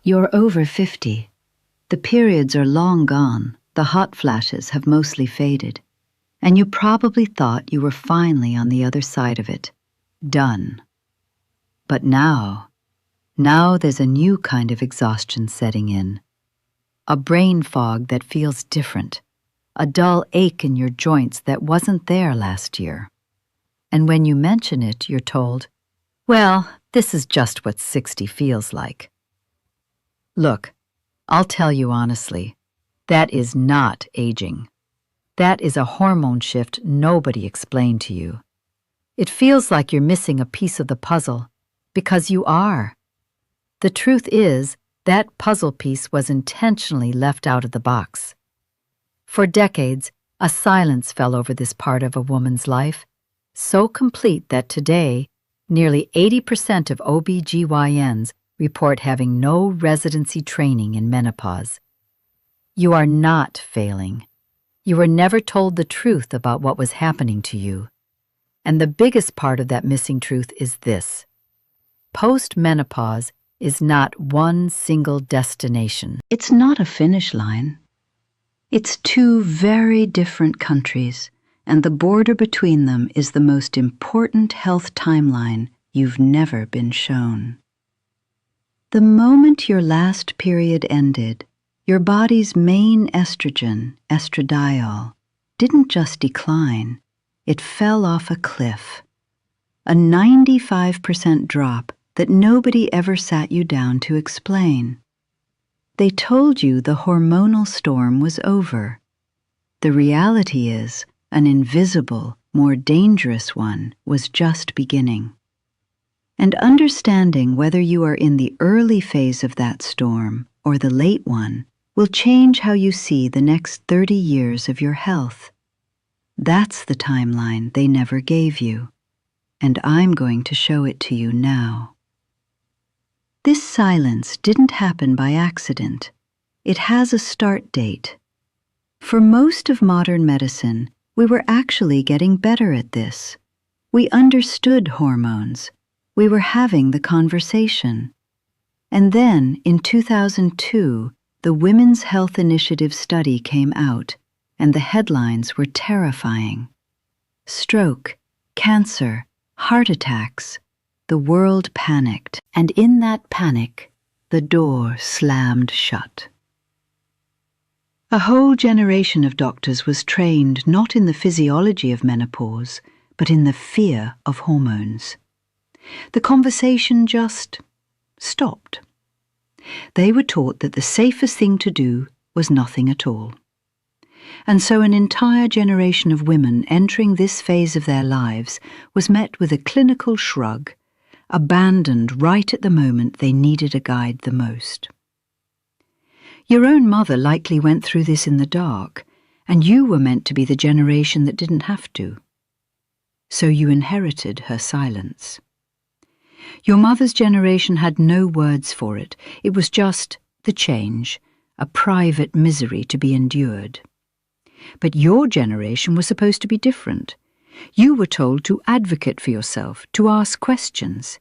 You're over 50. The periods are long gone, the hot flashes have mostly faded, and you probably thought you were finally on the other side of it. Done. But now there's a new kind of exhaustion setting in. A brain fog that feels different. A dull ache in your joints that wasn't there last year. And when you mention it, you're told, well, this is just what 60 feels like. Look, I'll tell you honestly, that is not aging. That is a hormone shift nobody explained to you. It feels like you're missing a piece of the puzzle, because you are. The truth is, that puzzle piece was intentionally left out of the box. For decades, a silence fell over this part of a woman's life, so complete that today, nearly 80% of OB/GYNs report having no residency training in menopause. You are not failing. You were never told the truth about what was happening to you. And the biggest part of that missing truth is this. Postmenopause is not one single destination. It's not a finish line. It's two very different countries, and the border between them is the most important health timeline you've never been shown. The moment your last period ended, your body's main estrogen, estradiol, didn't just decline, it fell off a cliff. A 95% drop that nobody ever sat you down to explain. They told you the hormonal storm was over. The reality is, an invisible, more dangerous one was just beginning. And understanding whether you are in the early phase of that storm or the late one will change how you see the next 30 years of your health. That's the timeline they never gave you, and I'm going to show it to you now. This silence didn't happen by accident. It has a start date. For most of modern medicine, we were actually getting better at this. We understood hormones. We were having the conversation. And then, in 2002, the Women's Health Initiative study came out, and the headlines were terrifying. Stroke, cancer, heart attacks. The world panicked, and in that panic, the door slammed shut. A whole generation of doctors was trained not in the physiology of menopause, but in the fear of hormones. The conversation just stopped. They were taught that the safest thing to do was nothing at all. And so an entire generation of women entering this phase of their lives was met with a clinical shrug, abandoned right at the moment they needed a guide the most. Your own mother likely went through this in the dark, and you were meant to be the generation that didn't have to. So you inherited her silence. Your mother's generation had no words for it. It was just the change, a private misery to be endured. But your generation was supposed to be different. You were told to advocate for yourself, to ask questions.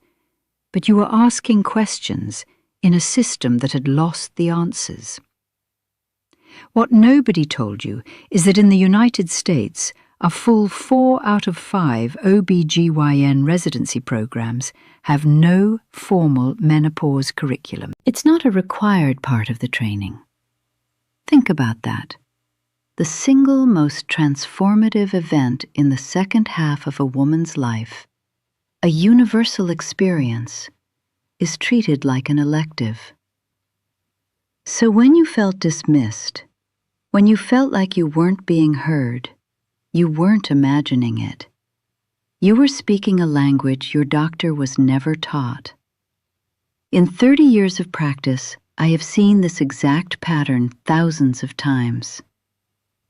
But you were asking questions in a system that had lost the answers. What nobody told you is that in the United States, a full 4 out of 5 OB/GYN residency programs have no formal menopause curriculum. It's not a required part of the training. Think about that. The single most transformative event in the second half of a woman's life, a universal experience, is treated like an elective. So when you felt dismissed, when you felt like you weren't being heard, you weren't imagining it. You were speaking a language your doctor was never taught. In 30 years of practice, I have seen this exact pattern thousands of times.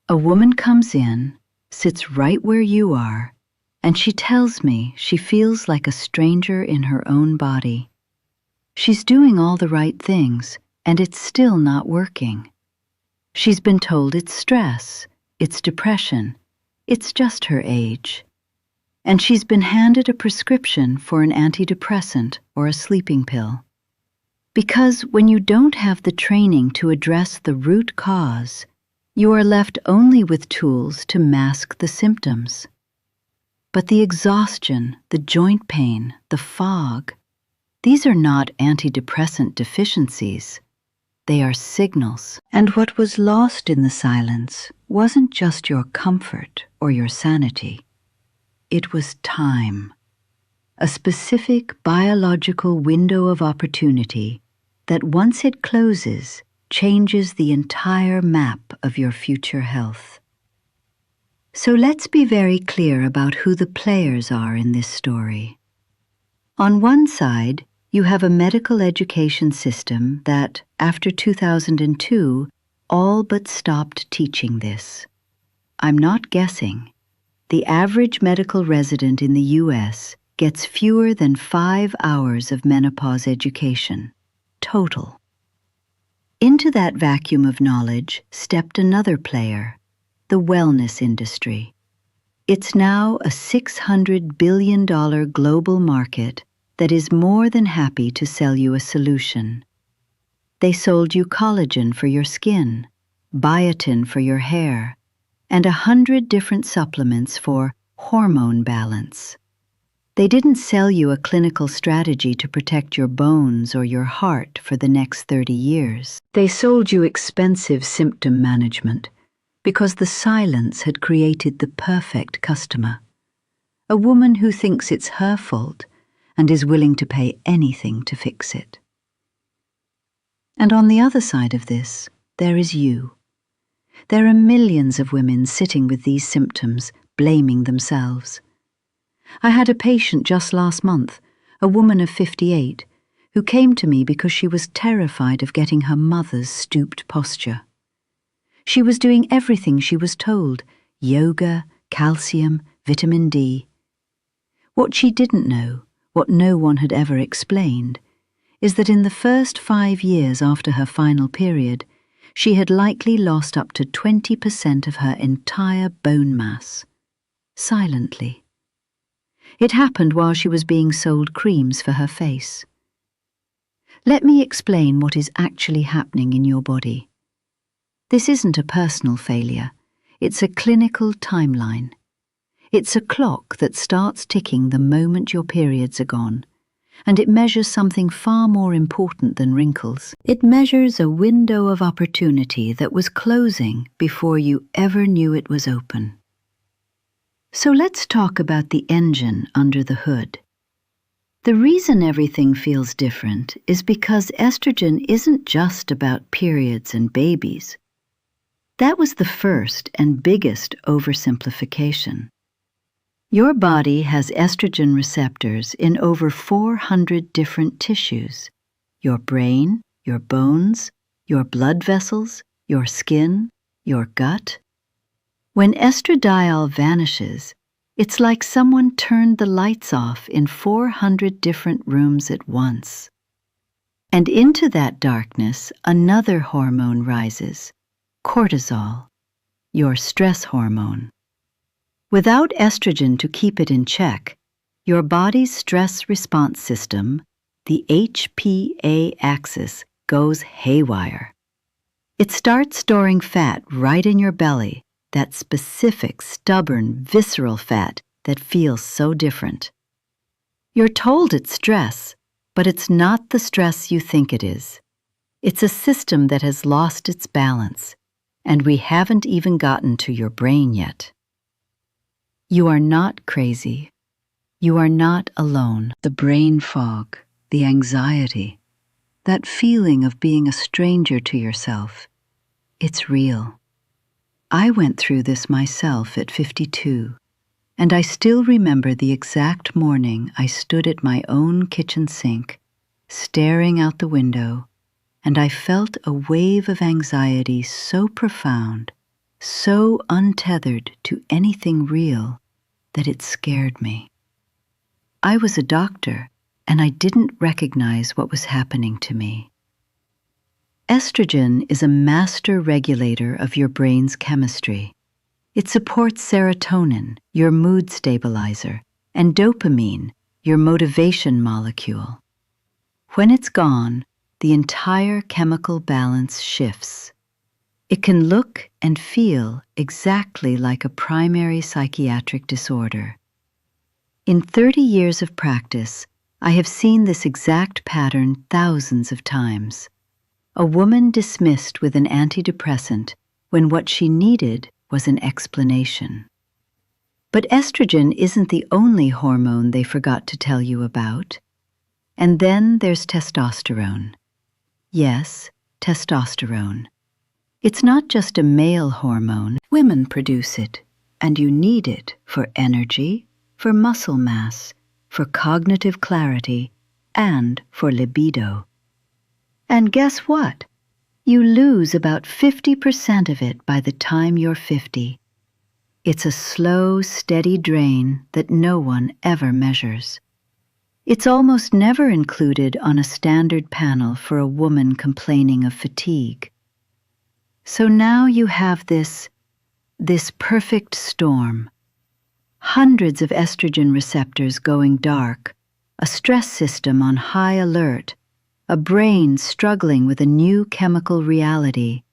A woman comes in, sits right where you are, and she tells me she feels like a stranger in her own body. She's doing all the right things, and it's still not working. She's been told it's stress, it's depression, it's just her age. And she's been handed a prescription for an antidepressant or a sleeping pill. Because when you don't have the training to address the root cause, you are left only with tools to mask the symptoms. But the exhaustion, the joint pain, the fog, these are not antidepressant deficiencies. They are signals. And what was lost in the silence wasn't just your comfort or your sanity. It was time. A specific biological window of opportunity that once it closes, changes the entire map of your future health. So let's be very clear about who the players are in this story. On one side, you have a medical education system that, after 2002, all but stopped teaching this. I'm not guessing. The average medical resident in the US gets fewer than 5 hours of menopause education, total. Into that vacuum of knowledge stepped another player, the wellness industry. It's now a $600 billion global market that is more than happy to sell you a solution. They sold you collagen for your skin, biotin for your hair, and 100 different supplements for hormone balance. They didn't sell you a clinical strategy to protect your bones or your heart for the next 30 years. They sold you expensive symptom management because the silence had created the perfect customer. A woman who thinks it's her fault and is willing to pay anything to fix it. And on the other side of this, there is you. There are millions of women sitting with these symptoms, blaming themselves. I had a patient just last month, a woman of 58, who came to me because she was terrified of getting her mother's stooped posture. She was doing everything she was told: yoga, calcium, vitamin D. What she didn't know, what no one had ever explained, is that in the first 5 years after her final period, she had likely lost up to 20% of her entire bone mass. Silently. It happened while she was being sold creams for her face. Let me explain what is actually happening in your body. This isn't a personal failure. It's a clinical timeline. It's a clock that starts ticking the moment your periods are gone, and it measures something far more important than wrinkles. It measures a window of opportunity that was closing before you ever knew it was open. So let's talk about the engine under the hood. The reason everything feels different is because estrogen isn't just about periods and babies. That was the first and biggest oversimplification. Your body has estrogen receptors in over 400 different tissues: your brain, your bones, your blood vessels, your skin, your gut. When estradiol vanishes, it's like someone turned the lights off in 400 different rooms at once. And into that darkness, another hormone rises: cortisol, your stress hormone. Without estrogen to keep it in check, your body's stress response system, the HPA axis, goes haywire. It starts storing fat right in your belly, that specific, stubborn, visceral fat that feels so different. You're told it's stress, but it's not the stress you think it is. It's a system that has lost its balance, and we haven't even gotten to your brain yet. You are not crazy. You are not alone. The brain fog, the anxiety, that feeling of being a stranger to yourself, it's real. I went through this myself at 52, and I still remember the exact morning I stood at my own kitchen sink, staring out the window, and I felt a wave of anxiety so profound, so untethered to anything real, that it scared me. I was a doctor, and I didn't recognize what was happening to me. Estrogen is a master regulator of your brain's chemistry. It supports serotonin, your mood stabilizer, and dopamine, your motivation molecule. When it's gone, the entire chemical balance shifts. It can look and feel exactly like a primary psychiatric disorder. In 30 years of practice, I have seen this exact pattern thousands of times. A woman dismissed with an antidepressant when what she needed was an explanation. But estrogen isn't the only hormone they forgot to tell you about. And then there's testosterone. Yes, testosterone. It's not just a male hormone. Women produce it, and you need it for energy, for muscle mass, for cognitive clarity, and for libido. And guess what? You lose about 50% of it by the time you're 50. It's a slow, steady drain that no one ever measures. It's almost never included on a standard panel for a woman complaining of fatigue. So now you have this perfect storm. Hundreds of estrogen receptors going dark, a stress system on high alert, a brain struggling with a new chemical reality,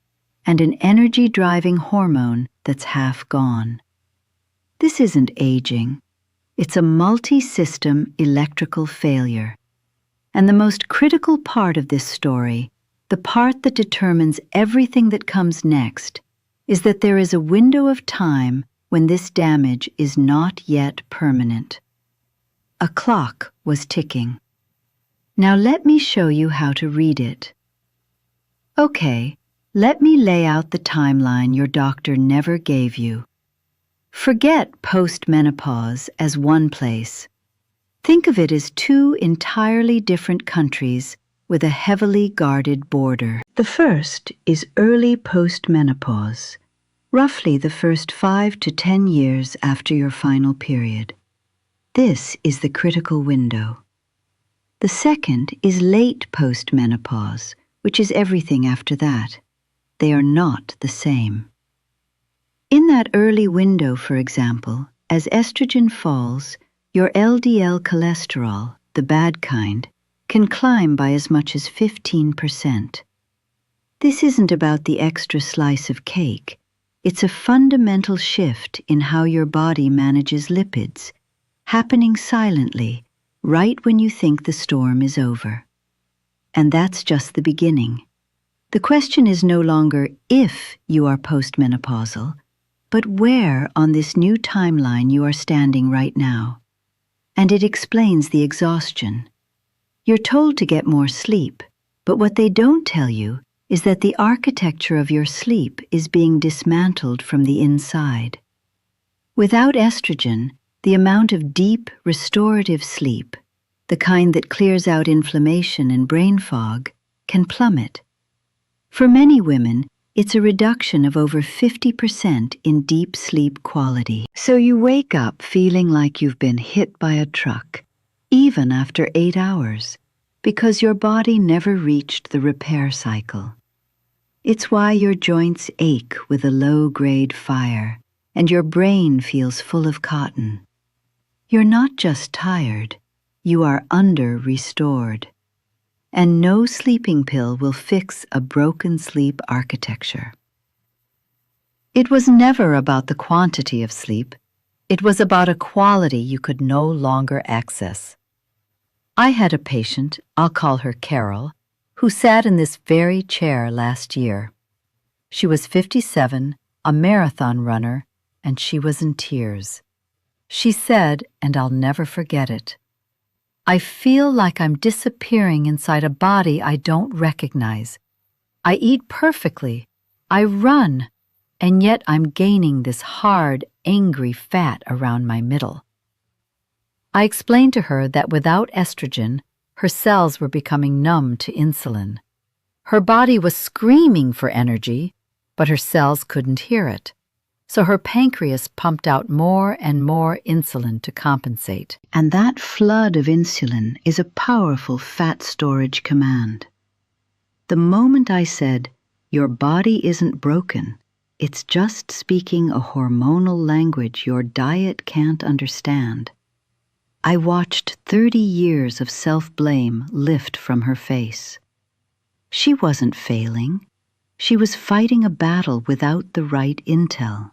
and an energy-driving hormone that's half gone. This isn't aging. It's a multi-system electrical failure. And the most critical part of this story, the part that determines everything that comes next, is that there is a window of time when this damage is not yet permanent. A clock was ticking. Now let me show you how to read it. Okay, let me lay out the timeline your doctor never gave you. Forget postmenopause as one place. Think of it as two entirely different countries with a heavily guarded border. The first is early postmenopause, roughly the first 5 to 10 years after your final period. This is the critical window. The second is late postmenopause, which is everything after that. They are not the same. In that early window, for example, as estrogen falls, your LDL cholesterol, the bad kind, can climb by as much as 15%. This isn't about the extra slice of cake. It's a fundamental shift in how your body manages lipids, happening silently, right when you think the storm is over. And that's just the beginning. The question is no longer if you are postmenopausal, but where on this new timeline you are standing right now. And it explains the exhaustion. You're told to get more sleep, but what they don't tell you is that the architecture of your sleep is being dismantled from the inside. Without estrogen, the amount of deep, restorative sleep, the kind that clears out inflammation and brain fog, can plummet. For many women, it's a reduction of over 50% in deep sleep quality. So you wake up feeling like you've been hit by a truck, even after 8 hours, because your body never reached the repair cycle. It's why your joints ache with a low-grade fire, and your brain feels full of cotton. You're not just tired, you are under-restored. And no sleeping pill will fix a broken sleep architecture. It was never about the quantity of sleep. It was about a quality you could no longer access. I had a patient, I'll call her Carol, who sat in this very chair last year. She was 57, a marathon runner, and she was in tears. She said, and I'll never forget it, "I feel like I'm disappearing inside a body I don't recognize. I eat perfectly, I run, and yet I'm gaining this hard, angry fat around my middle." I explained to her that without estrogen, her cells were becoming numb to insulin. Her body was screaming for energy, but her cells couldn't hear it. So her pancreas pumped out more and more insulin to compensate. And that flood of insulin is a powerful fat storage command. The moment I said, "Your body isn't broken, it's just speaking a hormonal language your diet can't understand," I watched 30 years of self-blame lift from her face. She wasn't failing. She was fighting a battle without the right intel.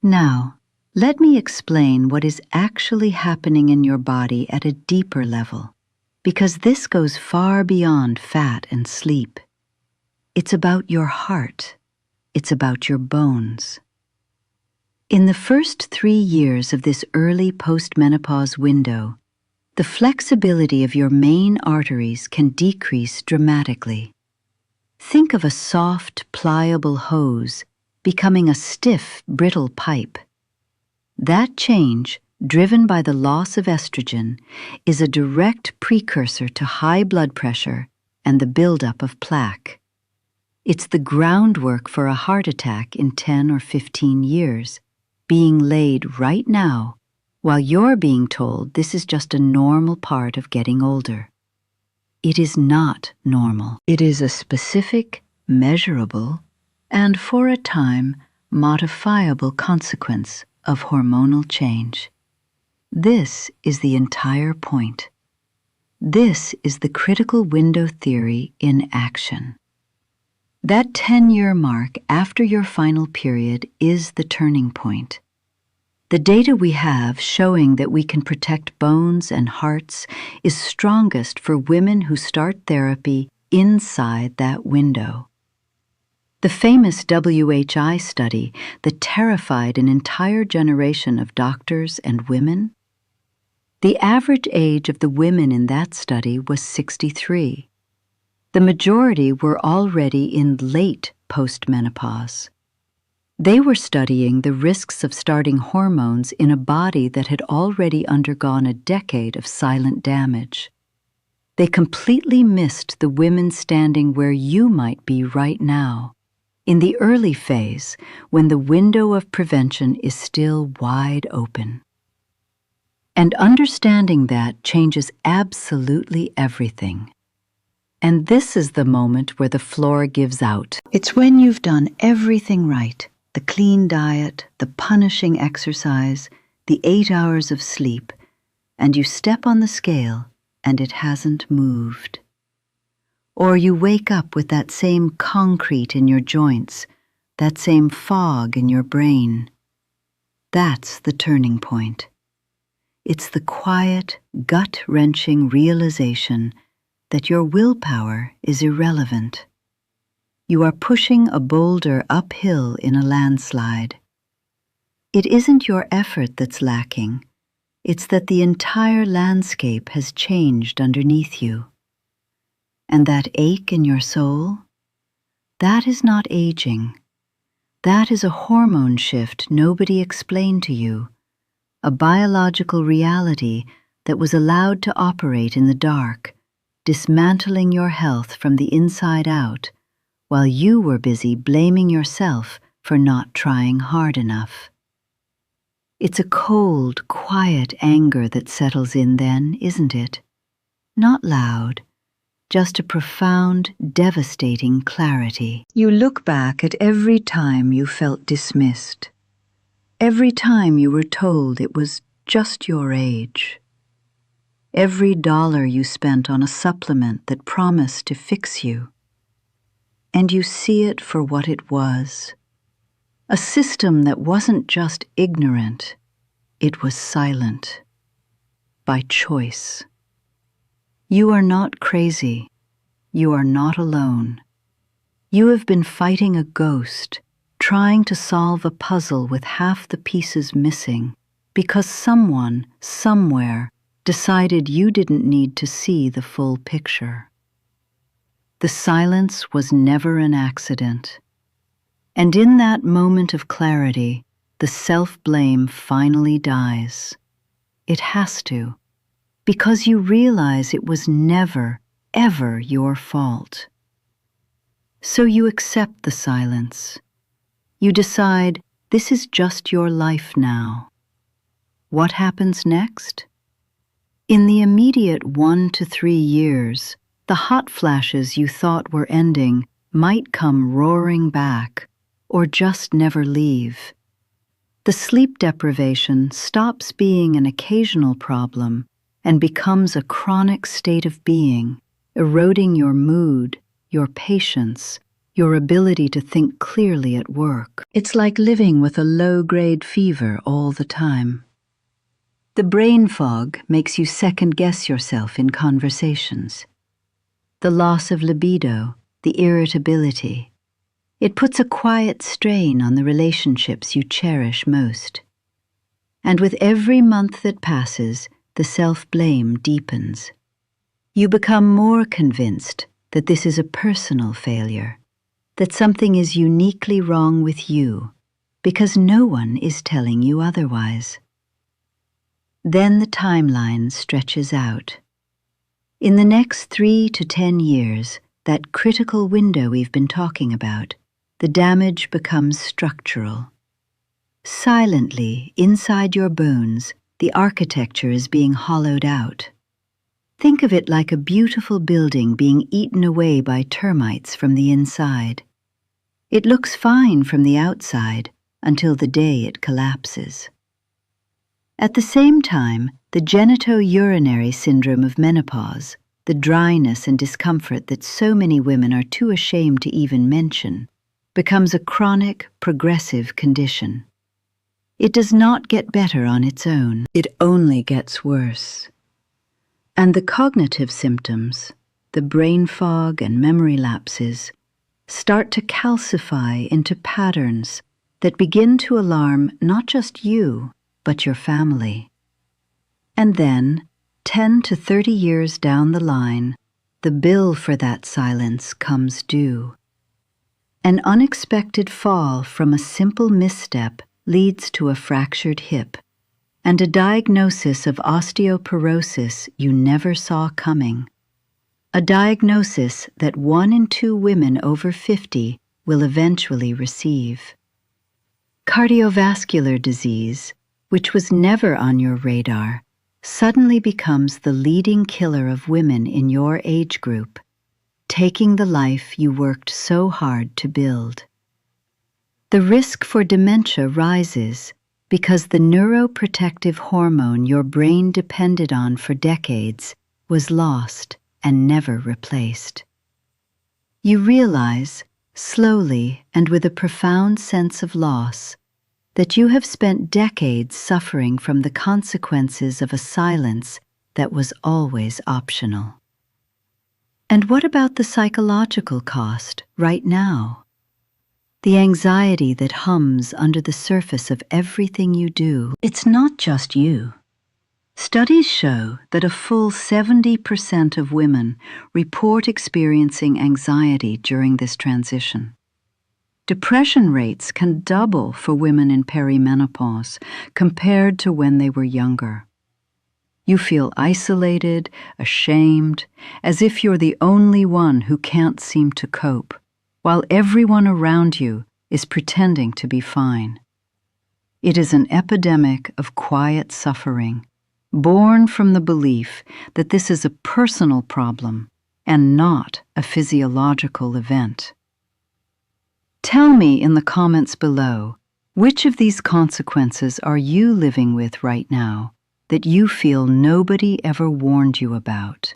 Now, let me explain what is actually happening in your body at a deeper level, because this goes far beyond fat and sleep. It's about your heart. It's about your bones. In the first 3 years of this early postmenopause window, the flexibility of your main arteries can decrease dramatically. Think of a soft, pliable hose becoming a stiff, brittle pipe. That change, driven by the loss of estrogen, is a direct precursor to high blood pressure and the buildup of plaque. It's the groundwork for a heart attack in 10 or 15 years, being laid right now, while you're being told this is just a normal part of getting older. It is not normal. It is a specific, measurable, and for a time, modifiable consequence of hormonal change. This is the entire point. This is the critical window theory in action. That 10-year mark after your final period is the turning point. The data we have showing that we can protect bones and hearts is strongest for women who start therapy inside that window. The famous WHI study that terrified an entire generation of doctors and women? The average age of the women in that study was 63. The majority were already in late postmenopause. They were studying the risks of starting hormones in a body that had already undergone a decade of silent damage. They completely missed the women standing where you might be right now, in the early phase when the window of prevention is still wide open. And understanding that changes absolutely everything. And this is the moment where the floor gives out. It's when you've done everything right. The clean diet, the punishing exercise, the 8 hours of sleep, and you step on the scale and it hasn't moved. Or you wake up with that same concrete in your joints, that same fog in your brain. That's the turning point. It's the quiet, gut-wrenching realization that your willpower is irrelevant. You are pushing a boulder uphill in a landslide. It isn't your effort that's lacking. It's that the entire landscape has changed underneath you. And that ache in your soul? That is not aging. That is a hormone shift nobody explained to you, a biological reality that was allowed to operate in the dark, dismantling your health from the inside out, while you were busy blaming yourself for not trying hard enough. It's a cold, quiet anger that settles in then, isn't it? Not loud, just a profound, devastating clarity. You look back at every time you felt dismissed, every time you were told it was just your age, every dollar you spent on a supplement that promised to fix you, and you see it for what it was. A system that wasn't just ignorant, it was silent, by choice. You are not crazy. You are not alone. You have been fighting a ghost, trying to solve a puzzle with half the pieces missing, because someone, somewhere, decided you didn't need to see the full picture. The silence was never an accident. And in that moment of clarity, the self-blame finally dies. It has to, because you realize it was never, ever your fault. So you accept the silence. You decide this is just your life now. What happens next? In the immediate 1 to 3 years, the hot flashes you thought were ending might come roaring back, or just never leave. The sleep deprivation stops being an occasional problem and becomes a chronic state of being, eroding your mood, your patience, your ability to think clearly at work. It's like living with a low-grade fever all the time. The brain fog makes you second-guess yourself in conversations. The loss of libido, the irritability. It puts a quiet strain on the relationships you cherish most. And with every month that passes, the self-blame deepens. You become more convinced that this is a personal failure, that something is uniquely wrong with you, because no one is telling you otherwise. Then the timeline stretches out. In the next 3 to 10 years, that critical window we've been talking about, the damage becomes structural. Silently, inside your bones, the architecture is being hollowed out. Think of it like a beautiful building being eaten away by termites from the inside. It looks fine from the outside until the day it collapses. At the same time, the genitourinary syndrome of menopause, the dryness and discomfort that so many women are too ashamed to even mention, becomes a chronic, progressive condition. It does not get better on its own. It only gets worse. And the cognitive symptoms, the brain fog and memory lapses, start to calcify into patterns that begin to alarm not just you, but your family. And then, 10 to 30 years down the line, the bill for that silence comes due. An unexpected fall from a simple misstep leads to a fractured hip, and a diagnosis of osteoporosis you never saw coming. A diagnosis that 1 in 2 women over 50 will eventually receive. Cardiovascular disease, which was never on your radar, suddenly becomes the leading killer of women in your age group, taking the life you worked so hard to build. The risk for dementia rises because the neuroprotective hormone your brain depended on for decades was lost and never replaced. You realize, slowly and with a profound sense of loss, that you have spent decades suffering from the consequences of a silence that was always optional. And what about the psychological cost right now? The anxiety that hums under the surface of everything you do. It's not just you. Studies show that a full 70% of women report experiencing anxiety during this transition. Depression rates can double for women in perimenopause compared to when they were younger. You feel isolated, ashamed, as if you're the only one who can't seem to cope, while everyone around you is pretending to be fine. It is an epidemic of quiet suffering, born from the belief that this is a personal problem and not a physiological event. Tell me in the comments below, which of these consequences are you living with right now that you feel nobody ever warned you about?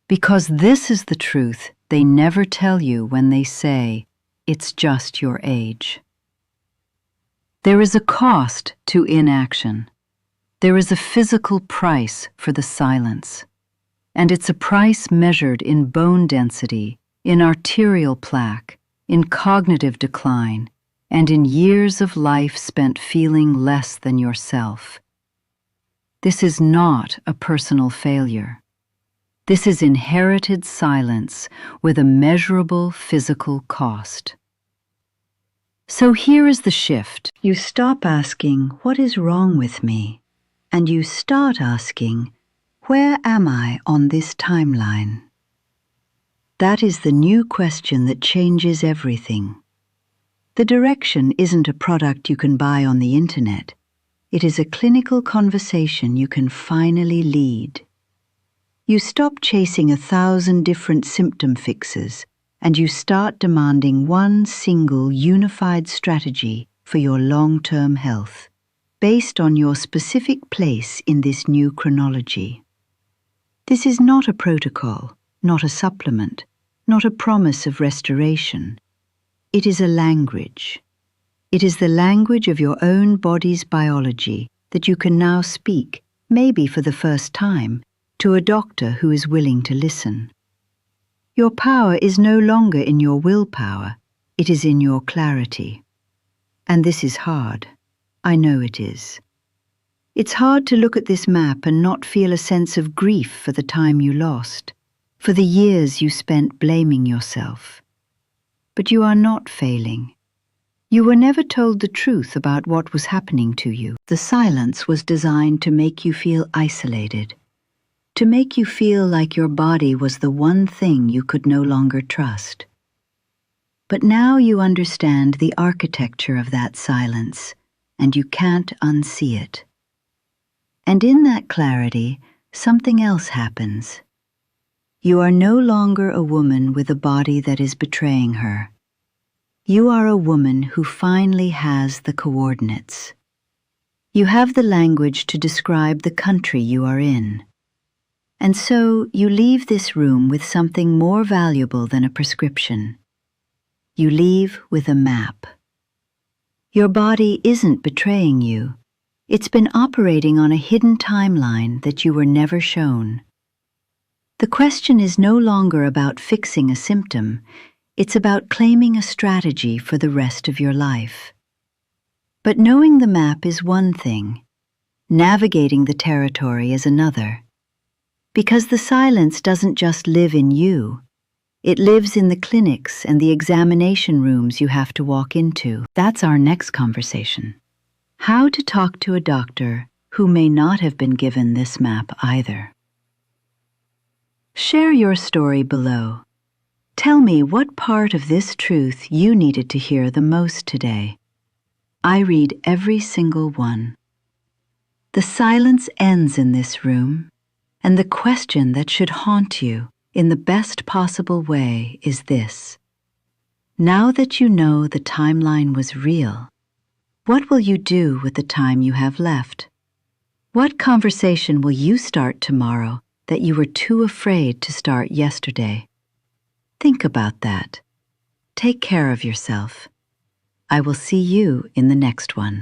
Because this is the truth they never tell you when they say, it's just your age. There is a cost to inaction. There is a physical price for the silence. And it's a price measured in bone density, in arterial plaque, in cognitive decline, and in years of life spent feeling less than yourself. This is not a personal failure. This is inherited silence with a measurable physical cost. So here is the shift. You stop asking, what is wrong with me? And you start asking, where am I on this timeline? That is the new question that changes everything. The direction isn't a product you can buy on the internet. It is a clinical conversation you can finally lead. You stop chasing 1,000 different symptom fixes, and you start demanding one single unified strategy for your long-term health, based on your specific place in this new chronology. This is not a protocol. not a supplement, not a promise of restoration. It is a language. It is the language of your own body's biology that you can now speak, maybe for the first time, to a doctor who is willing to listen. Your power is no longer in your willpower, it is in your clarity. And this is hard. I know it is. It's hard to look at this map and not feel a sense of grief for the time you lost, for the years you spent blaming yourself. But you are not failing. You were never told the truth about what was happening to you. The silence was designed to make you feel isolated, to make you feel like your body was the one thing you could no longer trust. But now you understand the architecture of that silence, and you can't unsee it. And in that clarity, something else happens. You are no longer a woman with a body that is betraying her. You are a woman who finally has the coordinates. You have the language to describe the country you are in. And so you leave this room with something more valuable than a prescription. You leave with a map. Your body isn't betraying you. It's been operating on a hidden timeline that you were never shown. The question is no longer about fixing a symptom, it's about claiming a strategy for the rest of your life. But knowing the map is one thing, navigating the territory is another. Because the silence doesn't just live in you, it lives in the clinics and the examination rooms you have to walk into. That's our next conversation. How to talk to a doctor who may not have been given this map either. Share your story below. Tell me what part of this truth you needed to hear the most today. I read every single one. The silence ends in this room, and the question that should haunt you in the best possible way is this. Now that you know the timeline was real, what will you do with the time you have left? What conversation will you start tomorrow that you were too afraid to start yesterday? Think about that. Take care of yourself. I will see you in the next one.